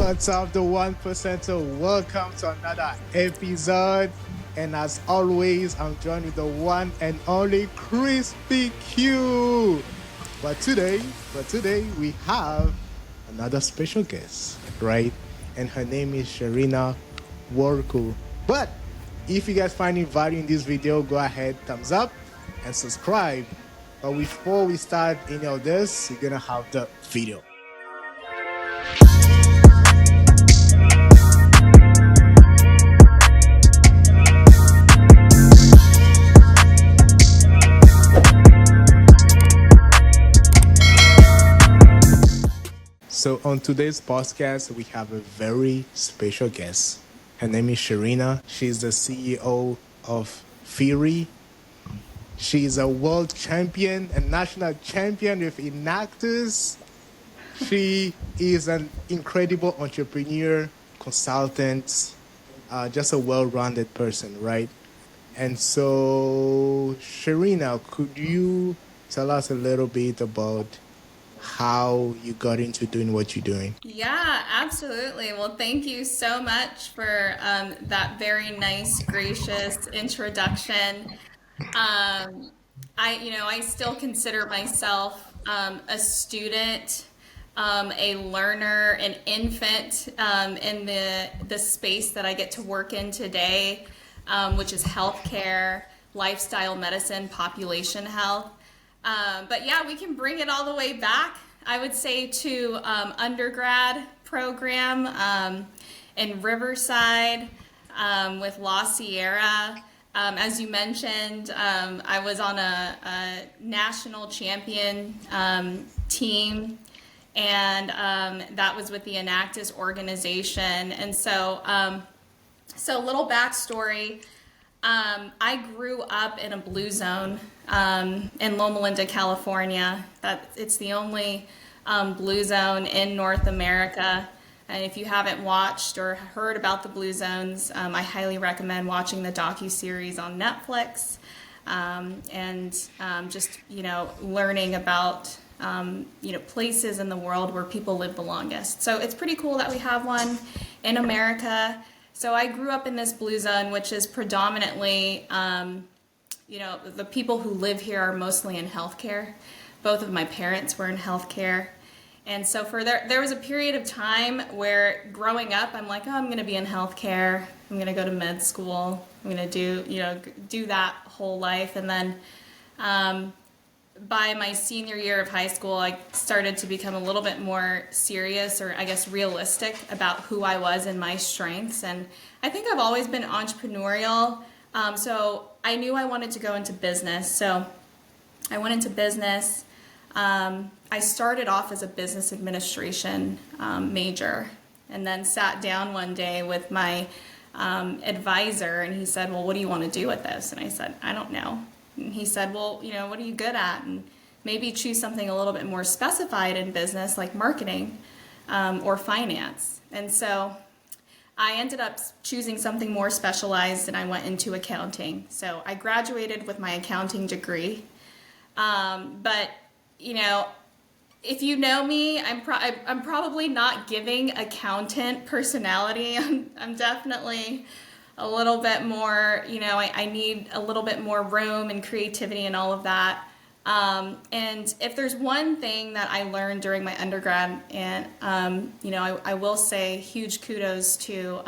What's up, the 1%? Welcome to another episode. And as always, I'm joined with the one and only Crispy Q. But today we have another special guest, right? And her name is Sharina Worku. But if you guys find value in this video, go ahead, thumbs up and subscribe. But before we start any of this, we're gonna have the video. So on today's podcast, we have a very special guest. Her name is Sharina. She's the CEO of Feirie. She's a world champion, a national champion with Enactus. She is an incredible entrepreneur, consultant, just a well-rounded person, right? And so, Sharina, could you tell us a little bit about how you got into doing what you're doing? Yeah, absolutely. Well, thank you so much for that very nice, gracious introduction. I still consider myself a student, a learner, an infant in the space that I get to work in today, which is healthcare, lifestyle medicine, population health. But yeah, we can bring it all the way back, I would say, to undergrad program in Riverside with La Sierra. As you mentioned, I was on a national champion team, and that was with the Enactus organization. And so little backstory. I grew up in a blue zone in Loma Linda, California. It's the only blue zone in North America. And if you haven't watched or heard about the blue zones, I highly recommend watching the docuseries on Netflix and just learning about places in the world where people live the longest. So it's pretty cool that we have one in America. So I grew up in this blue zone, which is predominantly, the people who live here are mostly in healthcare. Both of my parents were in healthcare. And so there was a period of time where growing up, I'm like, oh, I'm going to be in healthcare. I'm going to go to med school. I'm going to do that whole life. And then by my senior year of high school, I started to become a little bit more serious, or I guess realistic, about who I was and my strengths. And I think I've always been entrepreneurial. So I knew I wanted to go into business. So I went into business. I started off as a business administration major, and then sat down one day with my advisor, and he said, well, what do you want to do with this? And I said, I don't know. And he said, well, what are you good at? And maybe choose something a little bit more specified in business, like marketing or finance. And so I ended up choosing something more specialized, and I went into accounting. So I graduated with my accounting degree. But if you know me, I'm probably not giving accountant personality. I'm definitely a little bit more, I need a little bit more room and creativity and all of that. And if there's one thing that I learned during my undergrad, and I will say huge kudos to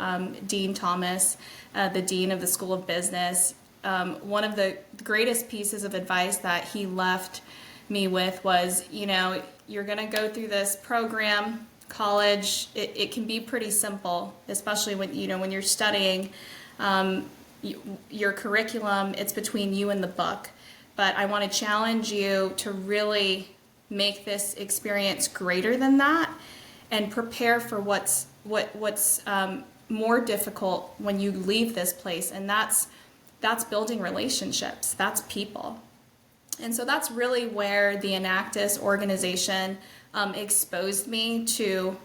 Dean Thomas, the dean of the School of Business. One of the greatest pieces of advice that he left me with was, you're going to go through this program, college. It can be pretty simple, especially when you're studying your curriculum. It's between you and the book. But I want to challenge you to really make this experience greater than that, and prepare for what's more difficult when you leave this place, and that's building relationships. That's people. And so that's really where the Enactus organization exposed me to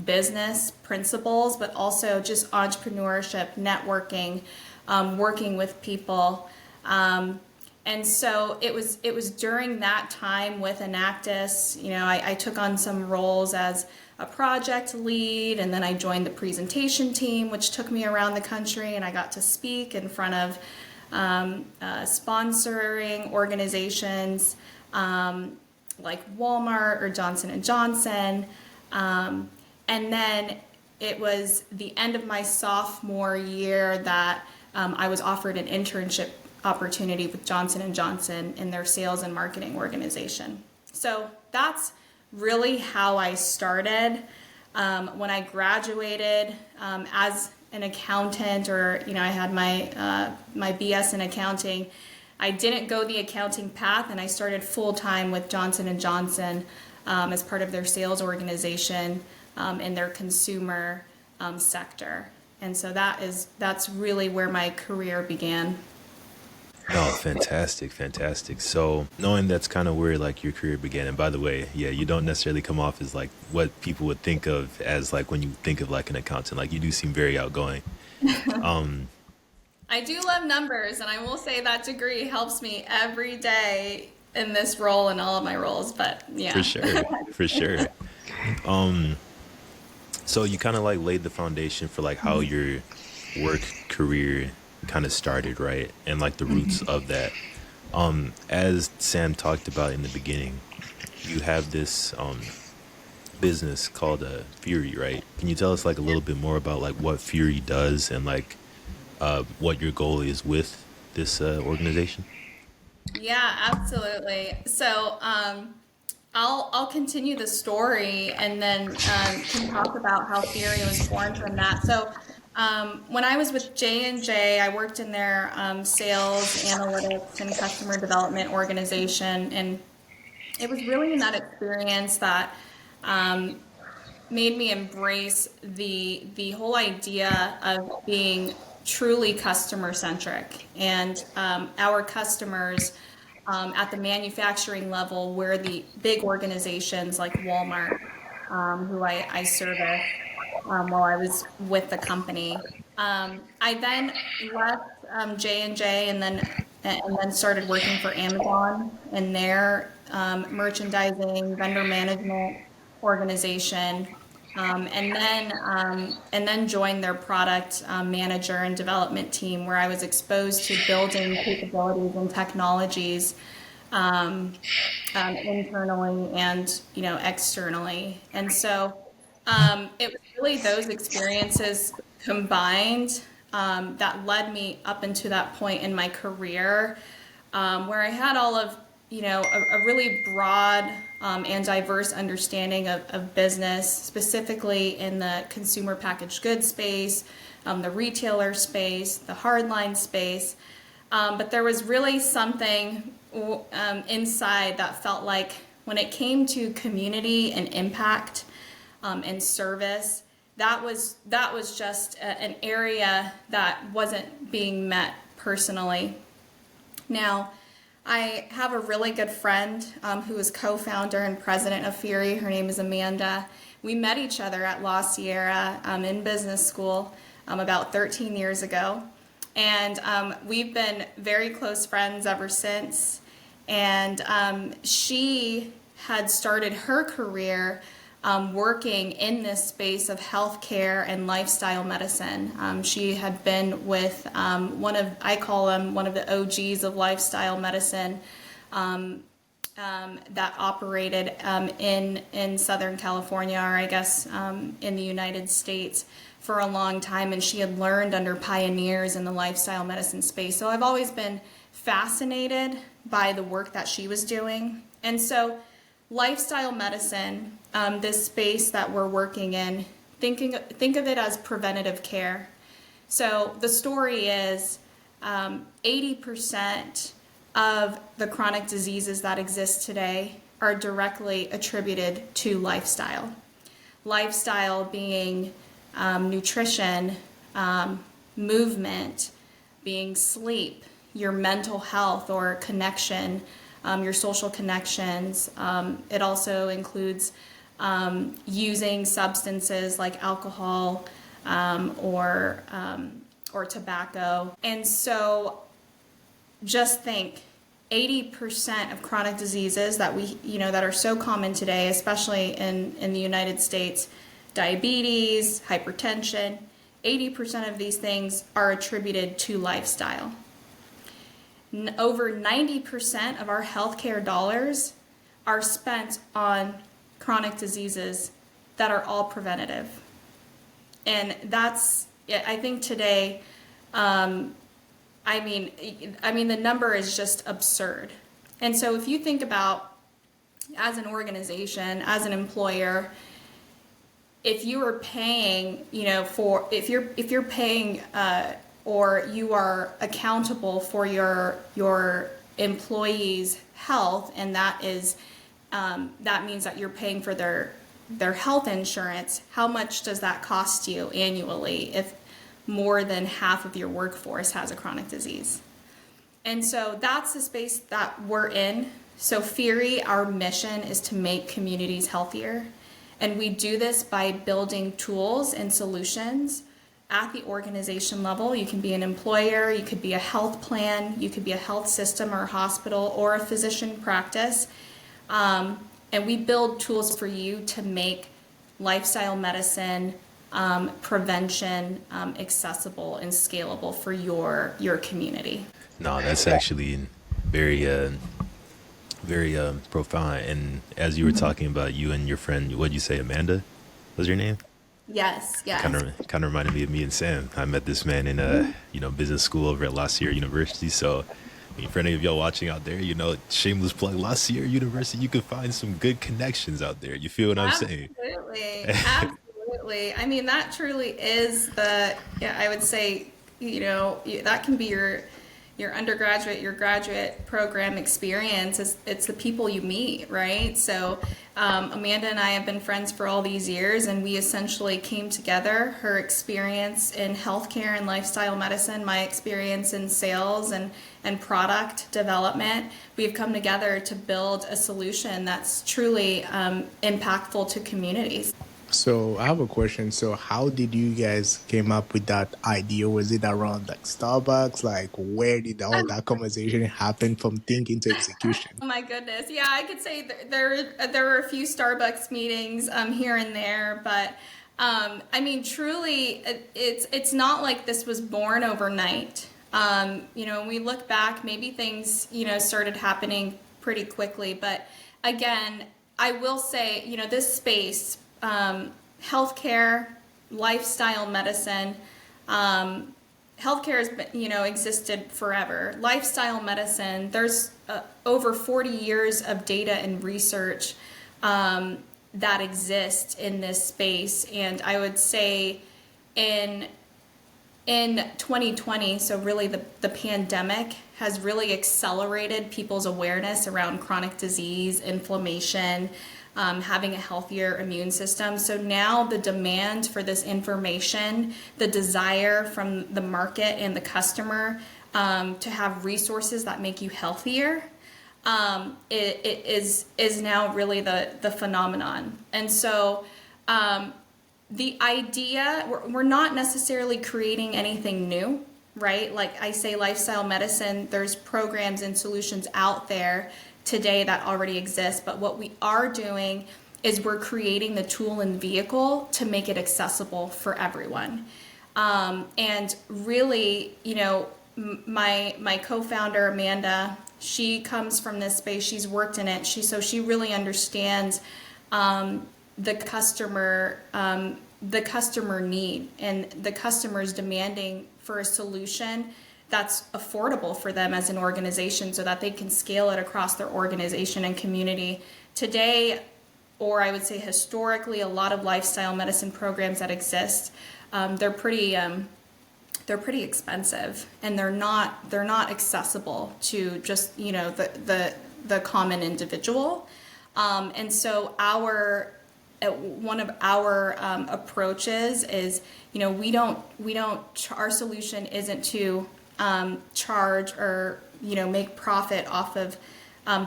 business principles, but also just entrepreneurship, networking, working with people. And so it was during that time with Enactus, I took on some roles as a project lead, and then I joined the presentation team, which took me around the country, and I got to speak in front of sponsoring organizations like Walmart or Johnson and Johnson. And then it was the end of my sophomore year that I was offered an internship opportunity with Johnson and Johnson in their sales and marketing organization. So that's really how I started. When I graduated as an accountant, or I had my BS in accounting, I didn't go the accounting path, and I started full time with Johnson and Johnson as part of their sales organization in their consumer sector. And so that's really where my career began. No, fantastic, fantastic. So knowing that's kind of where like your career began, and by the way, yeah, you don't necessarily come off as like what people would think of as like when you think of like an accountant. Like you do seem very outgoing. I do love numbers, and I will say that degree helps me every day in this role and all of my roles. But yeah, For sure, for sure. Um, so you kind of like laid the foundation for like how your work career kind of started, right? And like the roots of that. As Sam talked about in the beginning, you have this business called Feirie, right? Can you tell us like a little bit more about like what Feirie does and like what your goal is with this organization? Yeah, absolutely. So I'll continue the story, and then can talk about how Feirie was born from that. So when I was with J&J, I worked in their sales, analytics, and customer development organization, and it was really in that experience that made me embrace the whole idea of being truly customer centric. And our customers at the manufacturing level were the big organizations like Walmart, who I service while I was with the company. I then left J&J, and then started working for Amazon in their merchandising vendor management organization, and then joined their product manager and development team, where I was exposed to building capabilities and technologies internally and externally. And so it was really those experiences combined that led me up into that point in my career, where I had all of a really broad and diverse understanding of business, specifically in the consumer packaged goods space, the retailer space, the hardline space. But there was really something inside that felt like when it came to community and impact and service, that was just an area that wasn't being met personally. Now, I have a really good friend who is co-founder and president of Feirie. Her name is Amanda. We met each other at La Sierra in business school about 13 years ago. And we've been very close friends ever since. And she had started her career working in this space of healthcare and lifestyle medicine. She had been with I call him one of the OGs of lifestyle medicine, that operated in Southern California, or I guess in the United States, for a long time. And she had learned under pioneers in the lifestyle medicine space. So I've always been fascinated by the work that she was doing. And so lifestyle medicine, this space that we're working in, think of it as preventative care. So the story is 80% of the chronic diseases that exist today are directly attributed to lifestyle. Lifestyle being nutrition, movement, being sleep, your mental health or connection, your social connections. It also includes using substances like alcohol or tobacco. And so just think, 80% of chronic diseases that that are so common today, especially in the United States, diabetes, hypertension, 80% of these things are attributed to lifestyle. Over 90% of our healthcare dollars are spent on chronic diseases that are all preventative. And that's, I think today, the number is just absurd. And so if you think about, as an organization, as an employer, if you are paying, if you're paying or you are accountable for your employees' health, and that means that you're paying for their health insurance, how much does that cost you annually if more than half of your workforce has a chronic disease? And so that's the space that we're in. So Feirie, our mission is to make communities healthier. And we do this by building tools and solutions at the organization level. You can be an employer, you could be a health plan, you could be a health system or a hospital or a physician practice. And we build tools for you to make lifestyle medicine, prevention accessible and scalable for your community. No, that's actually very, very profound. And as you were talking about you and your friend, what'd you say, Amanda was your name? Yes. Kind of reminded me of me and Sam. I met this man in business school over at La Sierra University. So for any of y'all watching out there, shameless plug, La Sierra University, you can find some good connections out there. You feel what I'm saying? Absolutely. I mean, that truly is I would say, that can be your undergraduate, your graduate program experience. It's the people you meet, right? So Amanda and I have been friends for all these years, and we essentially came together. Her experience in healthcare and lifestyle medicine, my experience in sales and product development. We've come together to build a solution that's truly impactful to communities. So I have a question. So how did you guys came up with that idea? Was it around like Starbucks? Like where did all that conversation happen from thinking to execution? Oh my goodness. Yeah, I could say there were a few Starbucks meetings here and there, but truly it's not like this was born overnight. When we look back, maybe things, started happening pretty quickly, but again, I will say, this space, healthcare, lifestyle medicine, healthcare has been, existed forever. Lifestyle medicine, there's over 40 years of data and research that exists in this space. And I would say in 2020, so really the pandemic has really accelerated people's awareness around chronic disease, inflammation, having a healthier immune system. So now the demand for this information, the desire from the market and the customer to have resources that make you healthier, it is now really the phenomenon. And so the idea, we're not necessarily creating anything new, right? Like I say, lifestyle medicine, there's programs and solutions out there today that already exist, but what we are doing is we're creating the tool and vehicle to make it accessible for everyone. And really, my co-founder Amanda, she comes from this space, she's worked in it, she really understands the customer need, and the customer's demanding for a solution that's affordable for them as an organization so that they can scale it across their organization and community. Today, or I would say historically, a lot of lifestyle medicine programs that exist, they're pretty expensive, and they're not accessible to just the common individual. And so one of our approaches is, our solution isn't to charge or make profit off of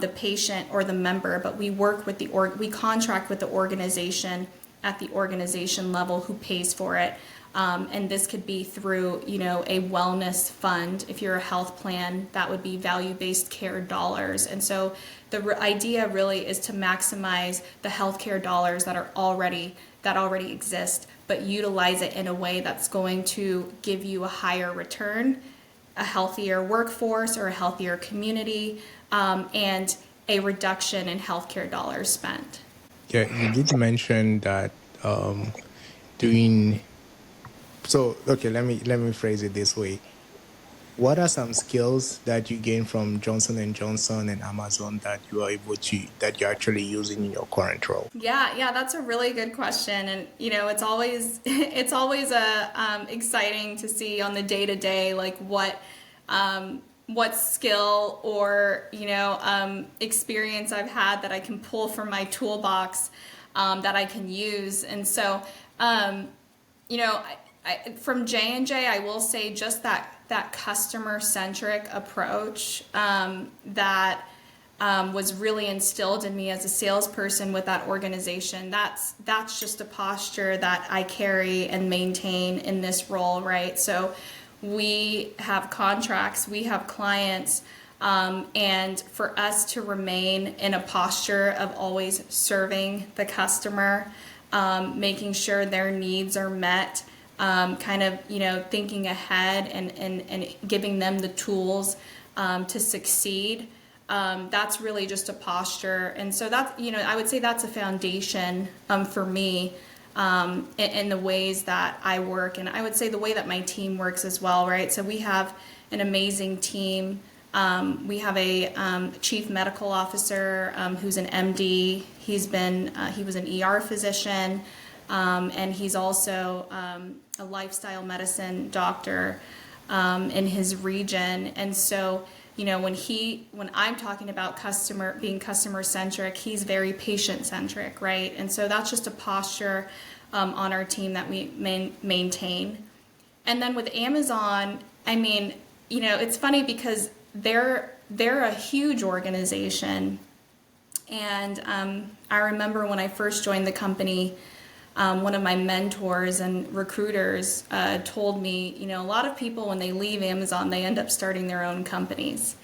the patient or the member, but we work with we contract with the organization at the organization level who pays for it. And this could be through, a wellness fund. If you're a health plan, that would be value-based care dollars. And so the idea really is to maximize the healthcare dollars that already exist, but utilize it in a way that's going to give you a higher return, a healthier workforce or a healthier community, and a reduction in healthcare dollars spent. Yeah, you did mention that doing. So okay, let me phrase it this way. What are some skills that you gain from Johnson and Johnson and Amazon that you're actually using in your current role? Yeah, that's a really good question, and it's always exciting to see on the day to day like what skill or experience I've had that I can pull from my toolbox that I can use, and so from J&J, I will say just that customer-centric approach that was really instilled in me as a salesperson with that organization. That's just a posture that I carry and maintain in this role, right? So we have contracts, we have clients, and for us to remain in a posture of always serving the customer, making sure their needs are met, thinking ahead and giving them the tools to succeed. That's really just a posture. And so that's, I would say that's a foundation for me in the ways that I work. And I would say the way that my team works as well, right? So we have an amazing team. We have a chief medical officer who's an MD. He was an ER physician. And he's also a lifestyle medicine doctor in his region. And so, when I'm talking about being customer centric, he's very patient centric, right? And so that's just a posture on our team that we maintain. And then with Amazon, it's funny because they're a huge organization. And I remember when I first joined the company, one of my mentors and recruiters told me, a lot of people when they leave Amazon, they end up starting their own companies.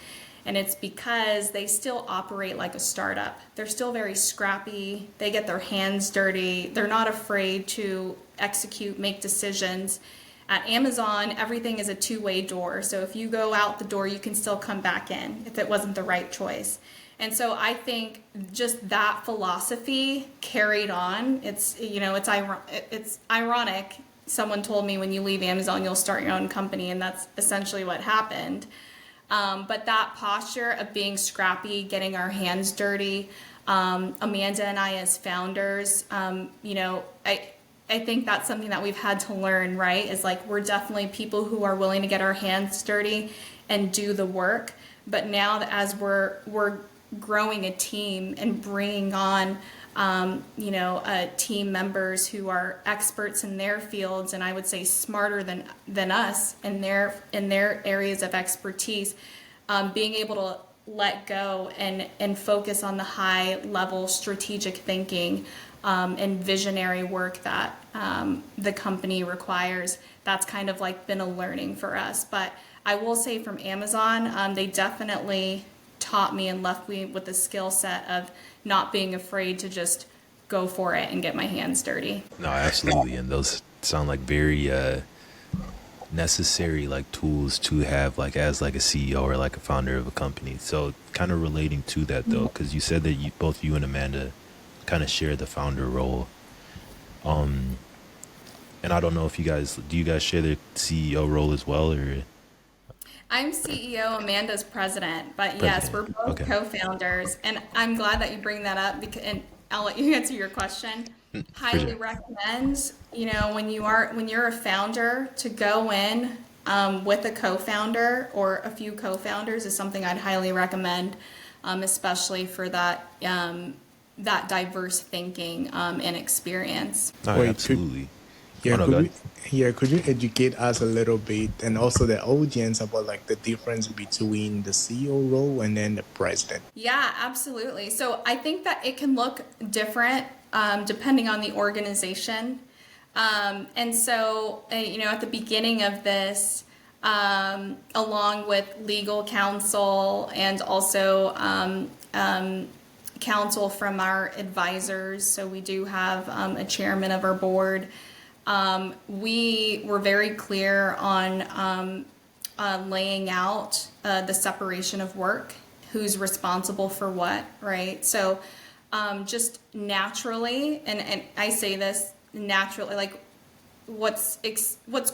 And it's because they still operate like a startup. They're still very scrappy. They get their hands dirty. They're not afraid to execute, make decisions. At Amazon, everything is a two-way door. So if you go out the door, you can still come back in if it wasn't the right choice. And so I think just that philosophy carried on. It's ironic. Someone told me when you leave Amazon, you'll start your own company, and that's essentially what happened. But that posture of being scrappy, getting our hands dirty, Amanda and I as founders, I think that's something that we've had to learn, right? Is like we're definitely people who are willing to get our hands dirty and do the work. But now that as we're growing a team and bringing on, team members who are experts in their fields, and I would say smarter than us in their areas of expertise, being able to let go and focus on the high level strategic thinking and visionary work that the company requires. That's kind of like been a learning for us. But I will say from Amazon, they definitely taught me and left me with the skill set of not being afraid to just go for it and get my hands dirty. No, absolutely. And those sound like very necessary like tools to have like as like a CEO or like a founder of a company. So kind of relating to that though, because you said that both you and Amanda kind of share the founder role. And I don't know if do you guys share the CEO role as well, or? I'm CEO, Amanda's president, but yes, we're both co-founders, and I'm glad that you bring that up and I'll let you answer your question. Highly recommend, when you're a founder, to go in with a co-founder or a few co-founders is something I'd highly recommend, especially for that diverse thinking and experience. Oh, absolutely. Could you educate us a little bit and also the audience about like the difference between the CEO role and then the president? Yeah, absolutely. So I think that it can look different depending on the organization. And so, at the beginning of this, along with legal counsel and also counsel from our advisors, so we do have a chairman of our board, we were very clear on laying out the separation of work, who's responsible for what, right? So just naturally, and I say this naturally, like what's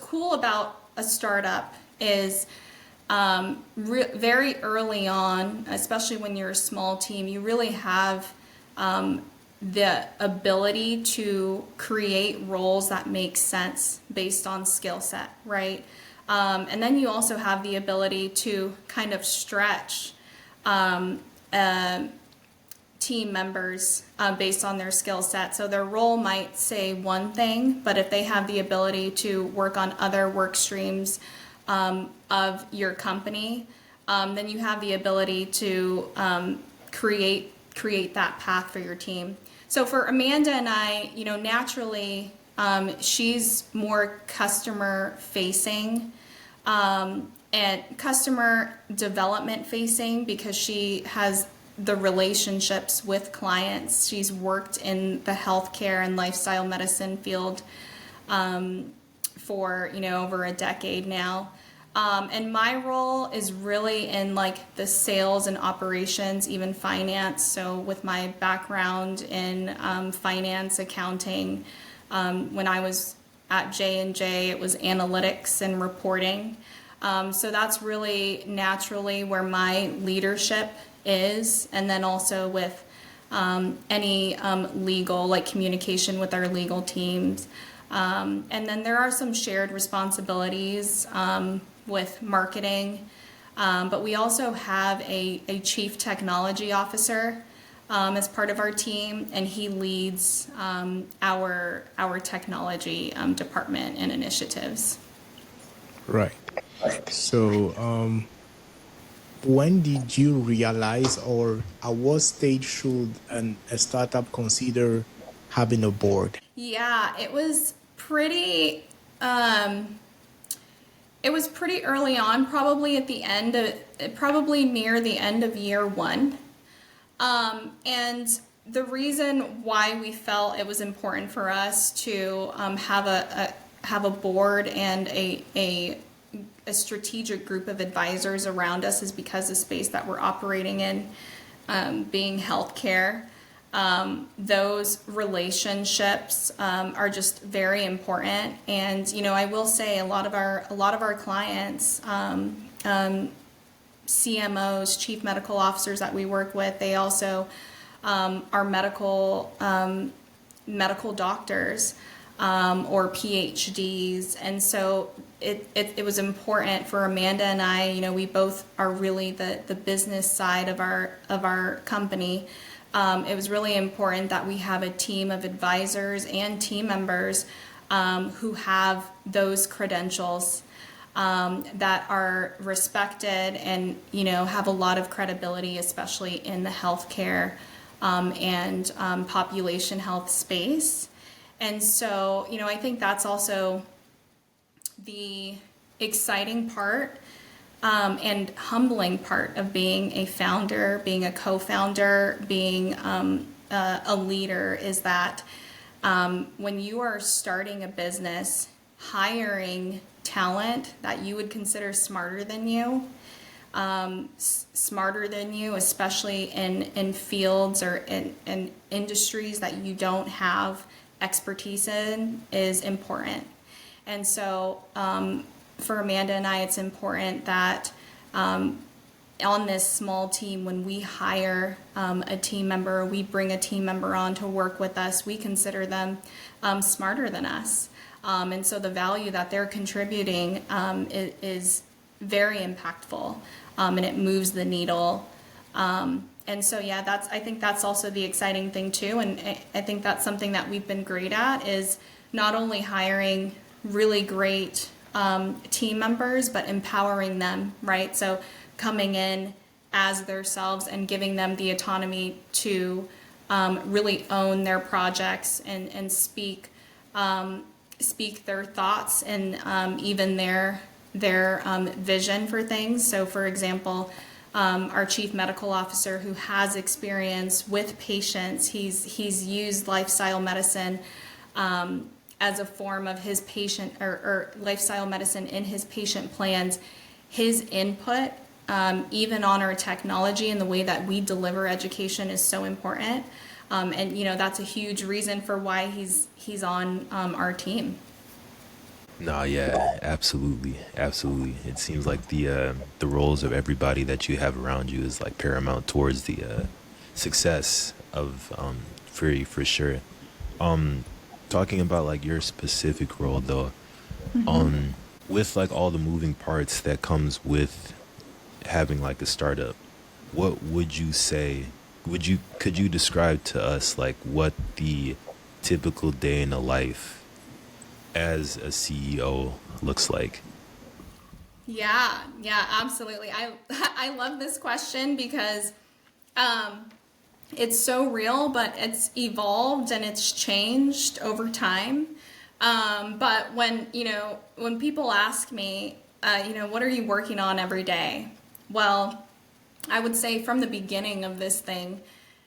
cool about a startup is very early on, especially when you're a small team, you really have the ability to create roles that make sense based on skill set, right? And then you also have the ability to kind of stretch team members based on their skill set. So their role might say one thing, but if they have the ability to work on other work streams of your company, then you have the ability to create that path for your team. So for Amanda and I, naturally, she's more customer facing and customer development facing because she has the relationships with clients. She's worked in the healthcare and lifestyle medicine field for over a decade now. And my role is really in like the sales and operations, even finance. So with my background in finance, accounting, when I was at J&J, it was analytics and reporting. So that's really naturally where my leadership is. And then also with any legal, like communication with our legal teams. And then there are some shared responsibilities with marketing, but we also have a chief technology officer as part of our team, and he leads our technology department and initiatives. Right. So, when did you realize, or at what stage should a startup consider having a board? Yeah, it was pretty. It was pretty early on, probably near the end of year one. And the reason why we felt it was important for us to have a board and a strategic group of advisors around us is because the space that we're operating in, being healthcare, those relationships are just very important. And I will say a lot of our clients, CMOs, chief medical officers that we work with, they also are medical doctors or PhDs, and so it was important for Amanda and I. We both are really the business side of our company. It was really important that we have a team of advisors and team members who have those credentials that are respected and have a lot of credibility, especially in the healthcare and population health space. And so I think that's also the exciting part and humbling part of being a founder, being a co-founder, being a leader, is that when you are starting a business, hiring talent that you would consider smarter than you, especially in fields or in industries that you don't have expertise in, is important. And so for Amanda and I, it's important that on this small team, when we hire a team member, we bring a team member on to work with us, we consider them smarter than us. And so the value that they're contributing is very impactful, and it moves the needle. And so, yeah, I think that's also the exciting thing too. And I think that's something that we've been great at, is not only hiring really great team members, but empowering them, right? So coming in as themselves and giving them the autonomy to really own their projects and speak their thoughts and even their vision for things. So for example, our chief medical officer, who has experience with patients, he's used lifestyle medicine as a form of his patient or lifestyle medicine in his patient plans. His input, even on our technology and the way that we deliver education, is so important. And that's a huge reason for why he's on our team. No, yeah, absolutely, absolutely. It seems like the roles of everybody that you have around you is like paramount towards the success of Feirie, for sure. Talking about like your specific role though, with like all the moving parts that comes with having like a startup, what would you say? Could you describe to us like what the typical day in the life as a CEO looks like? Yeah, absolutely. I love this question because it's so real, but it's evolved and it's changed over time. But when people ask me, what are you working on every day? Well, I would say from the beginning of this thing,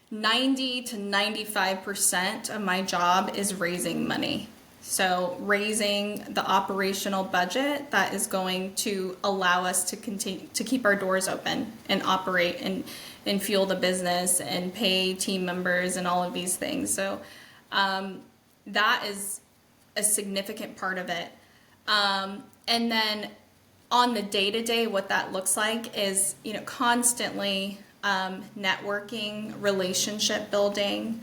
90 to 95% of my job is raising money. So raising the operational budget that is going to allow us to continue to keep our doors open and operate and fuel the business and pay team members and all of these things. So that is a significant part of it. And then on the day-to-day, what that looks like is, constantly networking, relationship building,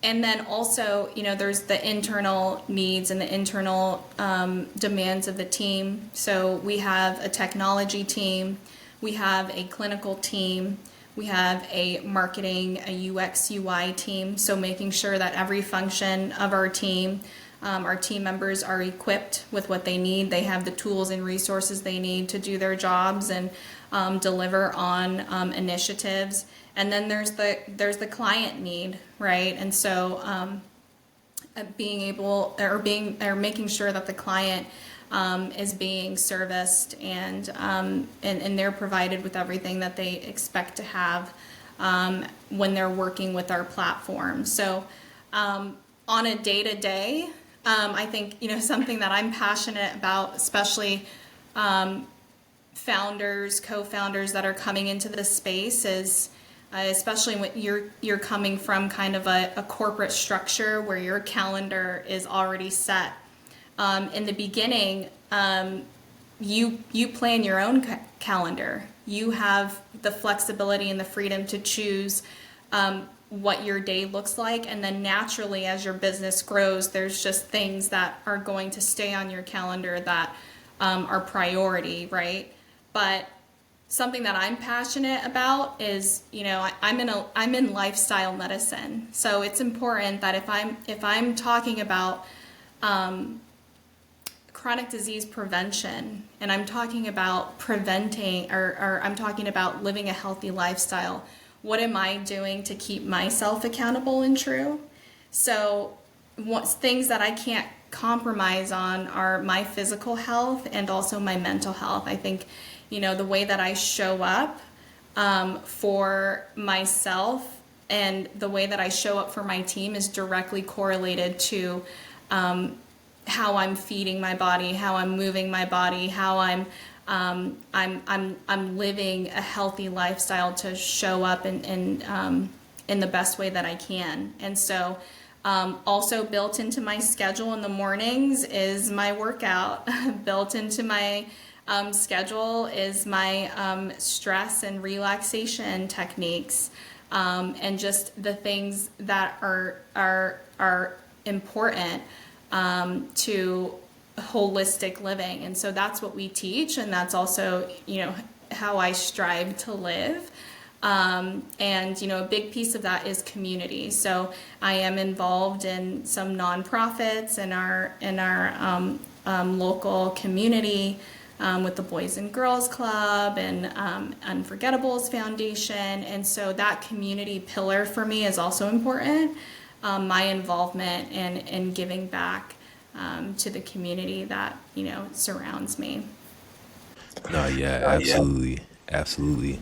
and then also, there's the internal needs and the internal demands of the team. So we have a technology team, we have a clinical team, we have a marketing, a UX, UI team. So making sure that every function of our team members are equipped with what they need. They have the tools and resources they need to do their jobs and deliver on initiatives. And then there's the client need, right? And so making sure that the client is being serviced and they're provided with everything that they expect to have when they're working with our platform. So on a day-to-day, I think something that I'm passionate about, especially founders, co-founders that are coming into this space, is especially when you're coming from kind of a corporate structure where your calendar is already set. In the beginning, you plan your own calendar. You have the flexibility and the freedom to choose what your day looks like, and then naturally as your business grows, there's just things that are going to stay on your calendar that are priority, right? But something that I'm passionate about is, I'm in lifestyle medicine, so it's important that if I'm talking about chronic disease prevention, and I'm talking about preventing or I'm talking about living a healthy lifestyle, what am I doing to keep myself accountable and true? So things that I can't compromise on are my physical health and also my mental health. I think, the way that I show up for myself and the way that I show up for my team is directly correlated to how I'm feeding my body, how I'm moving my body, how I'm living a healthy lifestyle to show up in the best way that I can. And so also built into my schedule in the mornings is my workout. Built into my schedule is my stress and relaxation techniques, and just the things that are important to holistic living. And so that's what we teach, and that's also how I strive to live. And a big piece of that is community. So I am involved in some nonprofits in our local community, with the Boys and Girls Club and Unforgettables Foundation. And so that community pillar for me is also important. My involvement in giving back to the community that, surrounds me. No, yeah, absolutely, absolutely.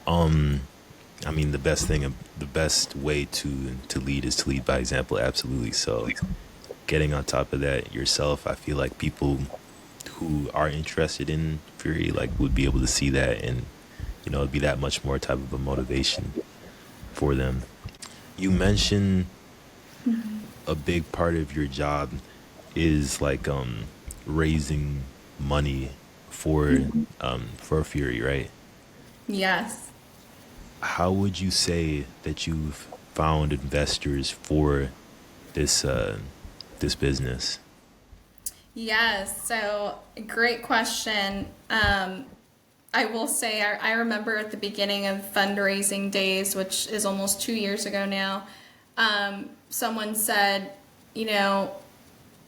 I mean, the best way to lead is to lead by example. Absolutely. So, getting on top of that yourself, I feel like people who are interested in Fury like would be able to see that, and it'd be that much more type of a motivation for them. You mentioned a big part of your job is like raising money for Fury, right? Yes. How would you say that you've found investors for this this business? Yes. So great question. I will say I remember at the beginning of fundraising days, which is almost 2 years ago now, someone said, you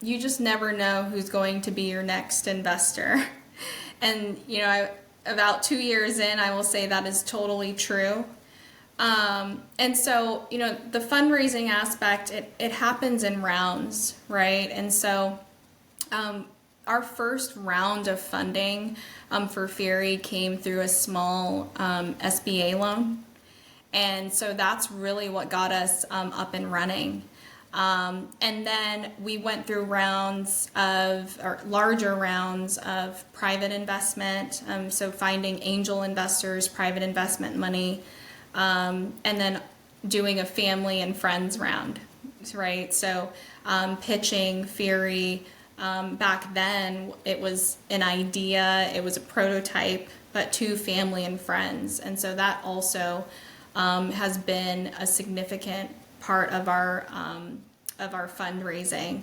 just never know who's going to be your next investor. And, about 2 years in, I will say that is totally true. And so, the fundraising aspect, it happens in rounds, right? And so our first round of funding for Feirie came through a small SBA loan. And so that's really what got us up and running. And then we went through larger rounds of private investment. So finding angel investors, private investment money, and then doing a family and friends round, right? So pitching Feirie, back then it was an idea, it was a prototype, but to family and friends. And so that also has been a significant part of our fundraising.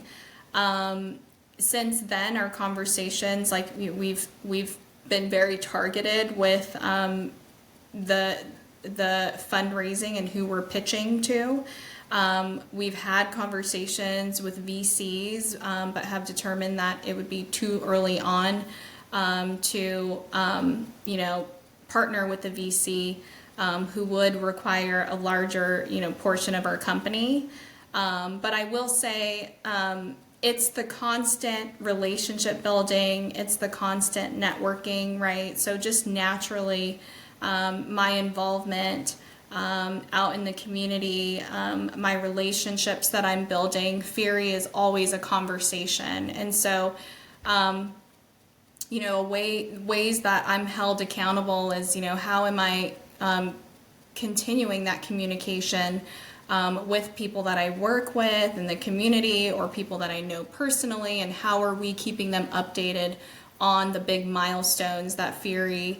Since then, our conversations, like we've been very targeted with the fundraising and who we're pitching to. We've had conversations with VCs, but have determined that it would be too early on to partner with the VC who would require a larger portion of our company. But I will say it's the constant relationship building, it's the constant networking, right? So just naturally, my involvement out in the community, my relationships that I'm building, Feirie is always a conversation. And so, ways that I'm held accountable is, how am I continuing that communication with people that I work with in the community or people that I know personally, and how are we keeping them updated on the big milestones that Feirie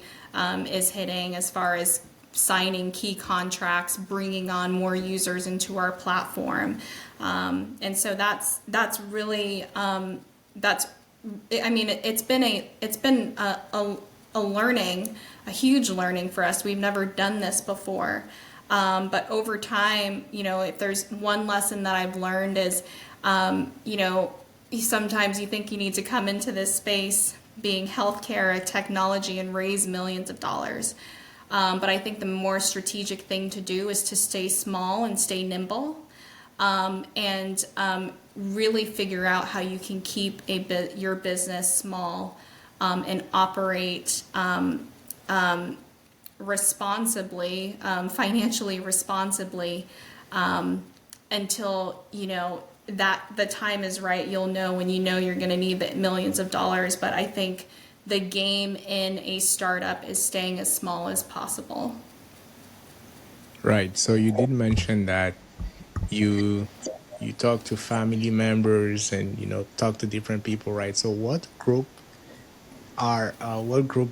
is hitting as far as signing key contracts, bringing on more users into our platform. And so that's really, it's been a learning, a huge learning for us. We've never done this before. But over time, if there's one lesson that I've learned is, sometimes you think you need to come into this space being healthcare, technology, and raise millions of dollars. But I think the more strategic thing to do is to stay small and stay nimble, and really figure out how you can keep your business small and operate responsibly, financially responsibly, until that the time is right. You'll know when you're going to need the millions of dollars. But I think the game in a startup is staying as small as possible. Right. So you did mention that you talk to family members and talk to different people, right? So what group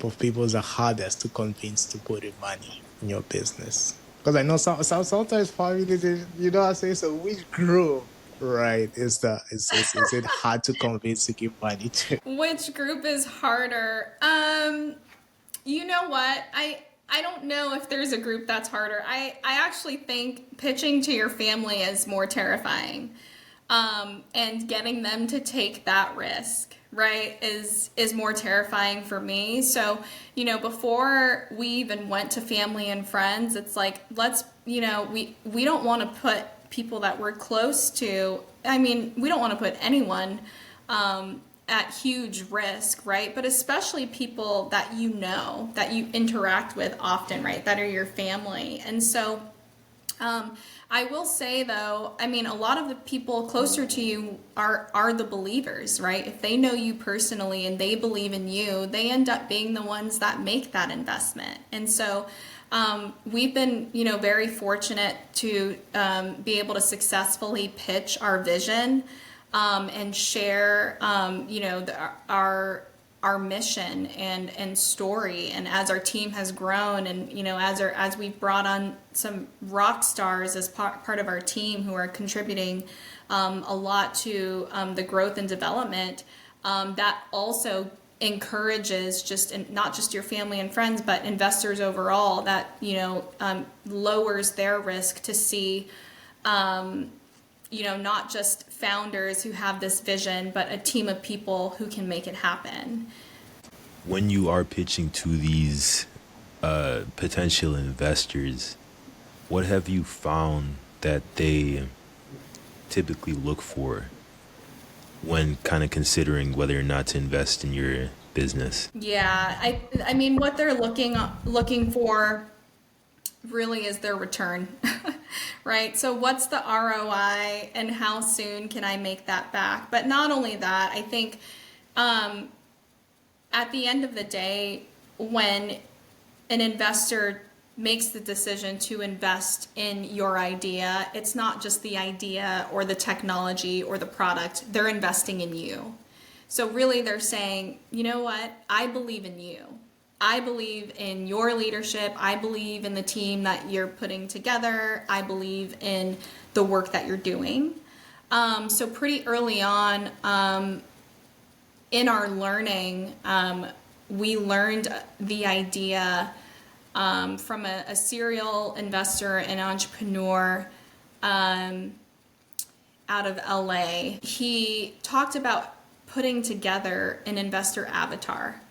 of people is the hardest to convince to put in money in your business? Because I know sometimes family, I say, so which group, right, is it hard to convince to give money to? Which group is harder? You know what? I don't know if there's a group that's harder. I actually think pitching to your family is more terrifying, and getting them to take that risk, right, is more terrifying for me. So, before we even went to family and friends, it's like, let's, we don't want to put people that we're close to, I mean, we don't want to put anyone at huge risk, right? But especially people that that you interact with often, right? That are your family. And so I will say though, I mean, a lot of the people closer to you are the believers, right? If they know you personally and they believe in you, they end up being the ones that make that investment. And so we've been, very fortunate to be able to successfully pitch our vision and share, our mission and story. And as our team has grown, and as we've brought on some rock stars as part of our team who are contributing a lot to the growth and development, that also encourages not just your family and friends, but investors overall, that lowers their risk to see not just founders who have this vision, but a team of people who can make it happen. When you are pitching to these potential investors, what have you found that they typically look for when kind of considering whether or not to invest in your business? Yeah, I mean, what they're looking for really is their return, right? So what's the ROI and how soon can I make that back? But not only that, I think at the end of the day, when an investor makes the decision to invest in your idea, it's not just the idea or the technology or the product, they're investing in you. So really they're saying, you know what, I believe in you. I believe in your leadership. I believe in the team that you're putting together. I believe in the work that you're doing. So pretty early on in our learning, we learned the idea from a serial investor and entrepreneur out of LA. He talked about putting together an investor avatar.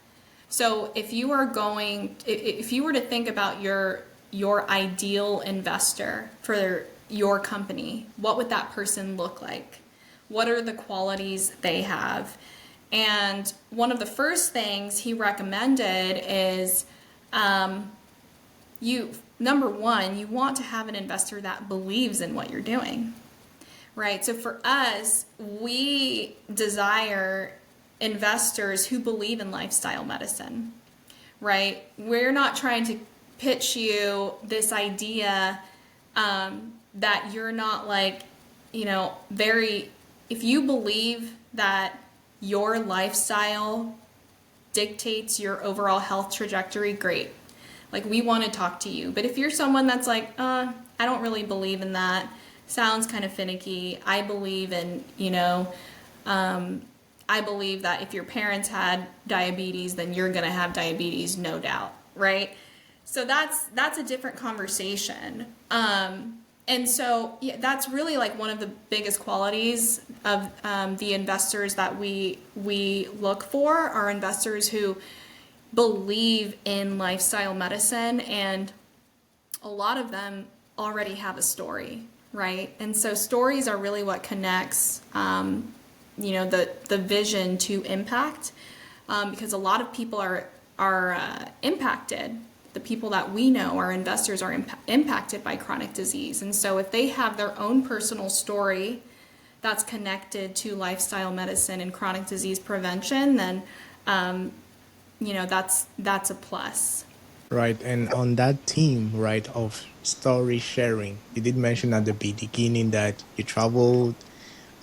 So if you were to think about your ideal investor for your company, what would that person look like? What are the qualities they have? And one of the first things he recommended is number one, you want to have an investor that believes in what you're doing, right? So for us, we desire investors who believe in lifestyle medicine, right? We're not trying to pitch you this idea that you're not if you believe that your lifestyle dictates your overall health trajectory, great. We want to talk to you. But if you're someone that's I don't really believe in that, sounds kind of finicky. I believe in, I believe that if your parents had diabetes, then you're going to have diabetes, no doubt, right? So that's a different conversation. And so that's really one of the biggest qualities of the investors that we look for, are investors who believe in lifestyle medicine, and a lot of them already have a story, right? And so stories are really what connects the vision to impact, because a lot of people are impacted. The people that we know, our investors, are impacted by chronic disease. And so if they have their own personal story that's connected to lifestyle medicine and chronic disease prevention, then that's a plus. Right, and on that theme, right, of story sharing, you did mention at the beginning that you traveled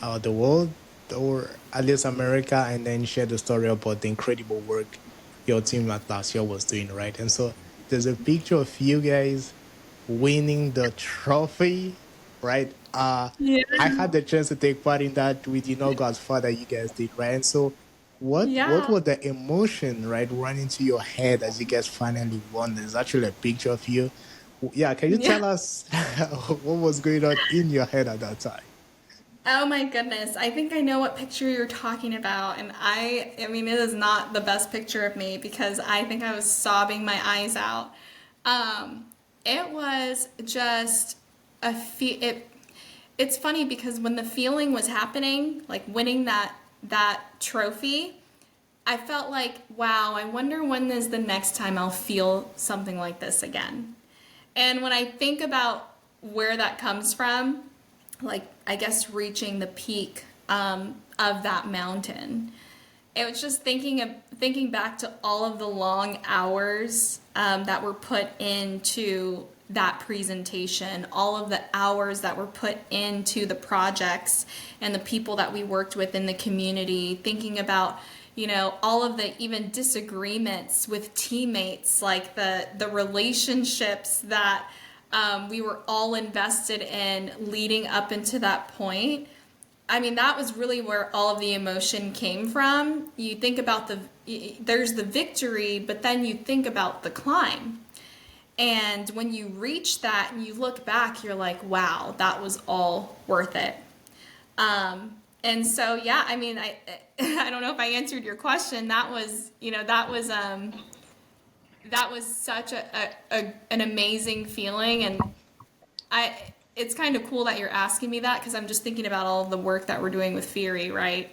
the world, or at least America, and then shared the story about the incredible work your team at last year was doing, right? And so there's a picture of you guys winning the trophy, right? Yeah. I had the chance to take part in that with God's Father you guys did, right? And so what was the emotion, right, running to your head as you guys finally won? There's actually a picture of you. Yeah, can you tell us what was going on in your head at that time? Oh my goodness. I think I know what picture you're talking about. And I mean, it is not the best picture of me because I think I was sobbing my eyes out. It was just it's funny because when the feeling was happening, like winning that trophy, I felt like, wow, I wonder when is the next time I'll feel something like this again. And when I think about where that comes from, like I guess reaching the peak of that mountain, it was just thinking back to all of the long hours that were put into that presentation, all of the hours that were put into the projects and the people that we worked with in the community, thinking about, you know, all of the even disagreements with teammates, like the relationships that we were all invested in leading up into that point. I mean, that was really where all of the emotion came from. You think about there's the victory, but then you think about the climb. And when you reach that and you look back, you're like, wow, that was all worth it. And so, yeah, I mean, I don't know if I answered your question. That was, that was such an amazing feeling. And it's kind of cool that you're asking me that because I'm just thinking about all of the work that we're doing with Feirie, right?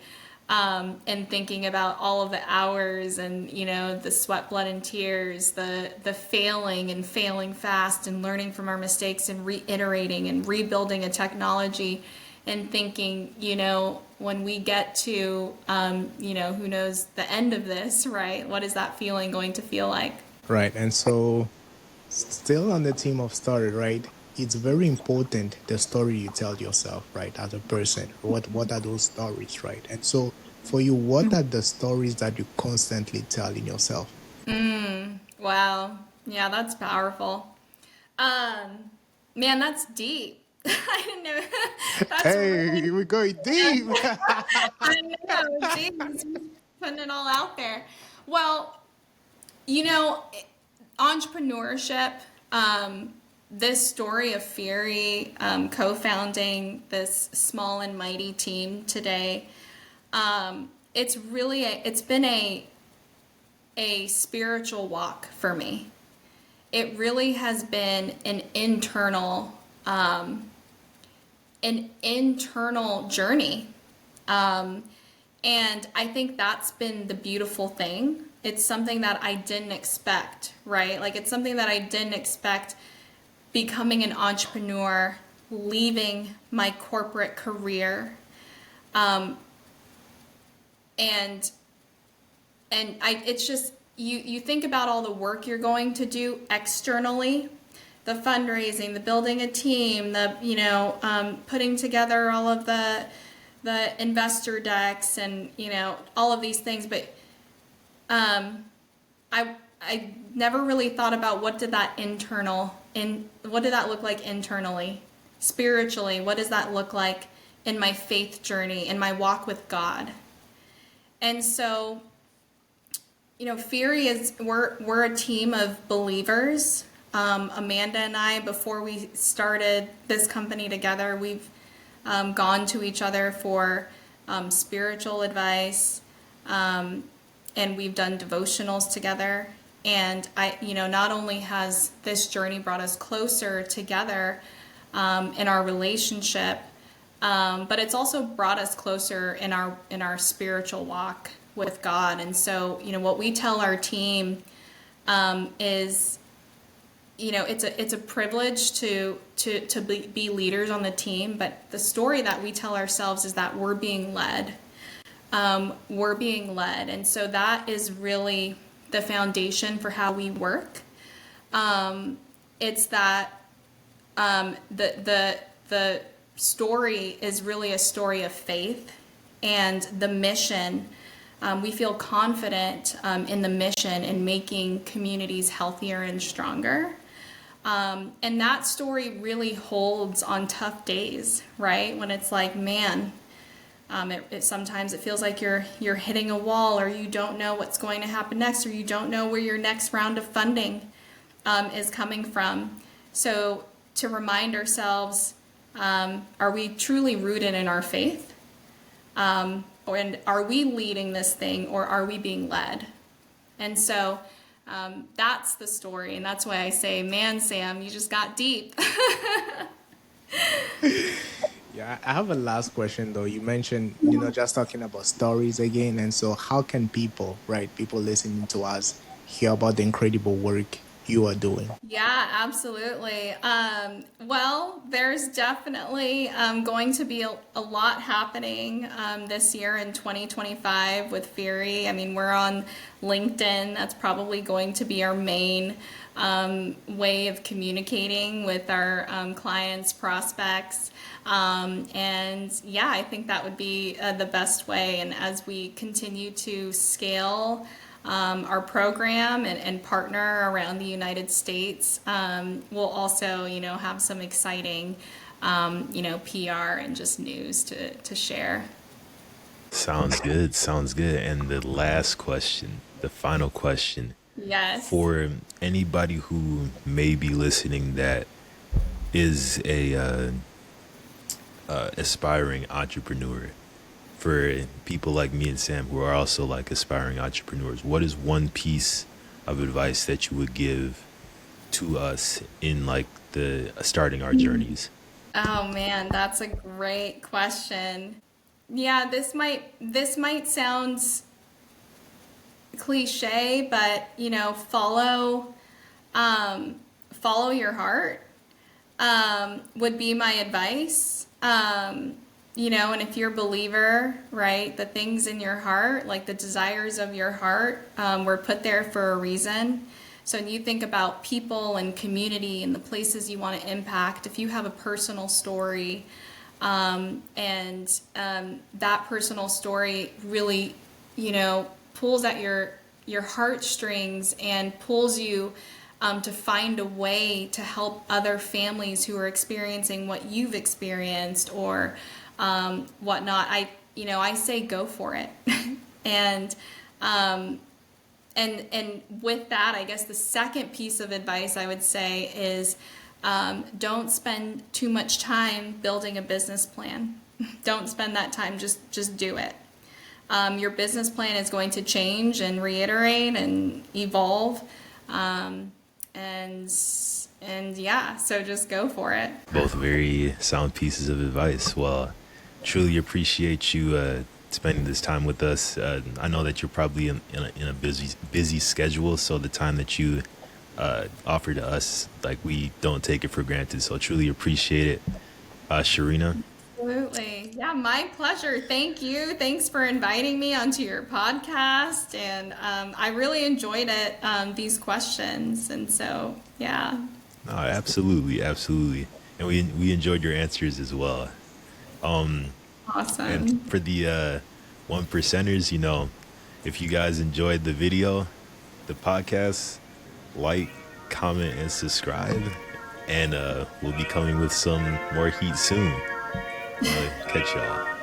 And thinking about all of the hours and, you know, the sweat, blood, and tears, the failing and failing fast and learning from our mistakes and reiterating and rebuilding a technology and thinking, you know, when we get to, you know, who knows the end of this, right? What is that feeling going to feel like? Right. And so, still on the theme of story, right? It's very important the story you tell yourself, right, as a person. What are those stories, right? And so, for you, what are the stories that you constantly tell in yourself? Wow. Yeah, that's powerful. Man, that's deep. I didn't know. That's Hey, really, we're going deep. I know, geez, putting it all out there. Well, you know, entrepreneurship, this story of Feirie, co-founding this small and mighty team today, it's been a spiritual walk for me. It really has been an internal journey. And I think that's been the beautiful thing. It's something that I didn't expect, right? Like it's something that I didn't expect becoming an entrepreneur, leaving my corporate career. And it's just, you think about all the work you're going to do externally, the fundraising, the building a team, putting together all of the investor decks and, all of these things. But I never really thought about what did that look like internally, spiritually, what does that look like in my faith journey, in my walk with God. And so, Feirie we're a team of believers. Amanda and I, before we started this company together, we've gone to each other for spiritual advice, and we've done devotionals together. And not only has this journey brought us closer together in our relationship, but it's also brought us closer in our spiritual walk with God. And so, what we tell our team is, it's a privilege to be leaders on the team, but the story that we tell ourselves is that we're being led. And so that is really the foundation for how we work. It's that the story is really a story of faith, and the mission. We feel confident in the mission in making communities healthier and stronger. And that story really holds on tough days, right? When it's like, man, sometimes it feels like you're hitting a wall, or you don't know what's going to happen next, or you don't know where your next round of funding is coming from. So to remind ourselves Are we truly rooted in our faith? And are we leading this thing, or are we being led? And so that's the story. And that's why I say, man, Sam, you just got deep. Yeah, I have a last question though. You mentioned, just talking about stories again. And so how can people, right, people listening to us hear about the incredible work you are doing? Yeah, absolutely. Well, there's definitely going to be a lot happening this year in 2025 with Feirie. I mean, we're on LinkedIn. That's probably going to be our main way of communicating with our clients, prospects. And yeah, I think that would be the best way. And as we continue to scale our program and partner around the United States, we'll also, have some exciting, PR and just news to share. Sounds good. Sounds good. And the last question, the final question, Yes. for anybody who may be listening that is a aspiring entrepreneur, for people like me and Sam who are also like aspiring entrepreneurs, what is one piece of advice that you would give to us in like the starting our journeys? Oh man, that's a great question. Yeah, this might sound cliche, but follow your heart would be my advice. And if you're a believer, right, the things in your heart, like the desires of your heart, were put there for a reason. So when you think about people and community and the places you want to impact, if you have a personal story, and that personal story really, pulls at your heartstrings and pulls you to find a way to help other families who are experiencing what you've experienced or whatnot, I say go for it. and with that, I guess the second piece of advice I would say is don't spend too much time building a business plan. Don't spend that time. Just do it. Your business plan is going to change and reiterate and evolve. And yeah, so just go for it. Both very sound pieces of advice. Well, truly appreciate you spending this time with us. I know that you're probably in a busy schedule, so the time that you offer to us, like, we don't take it for granted. So truly appreciate it, Sharina. Absolutely. Yeah, my pleasure. Thank you. Thanks for inviting me onto your podcast. And I really enjoyed it, these questions. And so, yeah. No, absolutely. Absolutely. And we enjoyed your answers as well. Awesome. And for the one percenters, if you guys enjoyed the video, the podcast, like, comment, and subscribe. And we'll be coming with some more heat soon. Catch y'all.